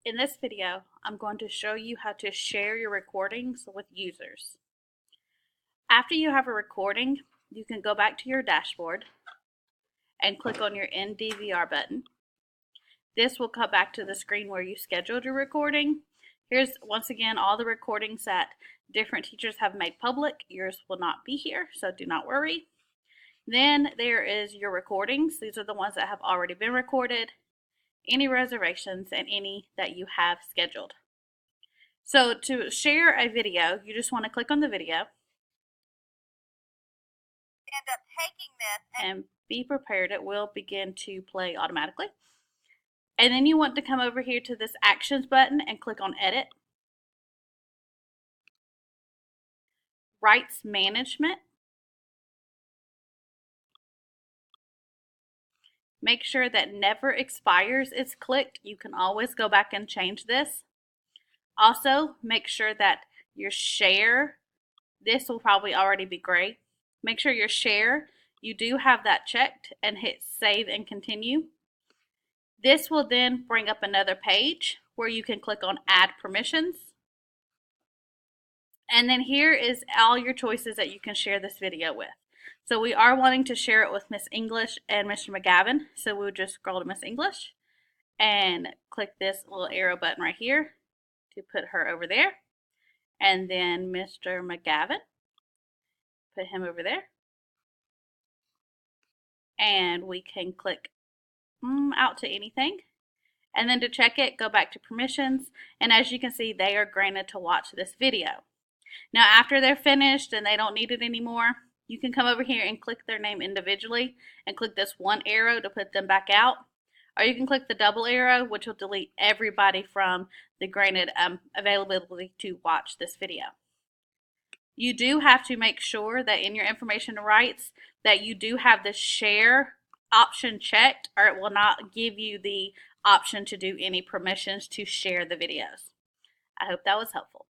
In this video, I'm going to show you how to share your recordings with users. After you have a recording, you can go back to your dashboard and click on your End DVR button. This will come back to the screen where you scheduled your recording. Here's once again all the recordings that different teachers have made public. Yours will not be here, so do not worry. Then there is your recordings. These are the ones that have already been recorded, any reservations, and any that you have scheduled. So to share a video, you just want to click on the video End up taking this and be prepared. It will begin to play automatically. And then you want to come over here to this Actions button and click on Edit. Rights Management. Make sure that Never Expires is clicked. You can always go back and change this. Also, make sure that your share, this will probably already be gray. Make sure your share, you do have that checked, and hit Save and Continue. This will then bring up another page where you can click on Add Permissions. And then here is all your choices that you can share this video with. So we are wanting to share it with Miss English and Mr. McGavin. So we'll just scroll to Miss English and click this little arrow button right here to put her over there. And then Mr. McGavin, put him over there. And we can click out to anything. And then to check it, go back to permissions. And as you can see, they are granted to watch this video. Now, after they're finished and they don't need it anymore, you can come over here and click their name individually and click this one arrow to put them back out. Or you can click the double arrow, which will delete everybody from the granted availability to watch this video. You do have to make sure that in your information rights that you do have the share option checked, or it will not give you the option to do any permissions to share the videos. I hope that was helpful.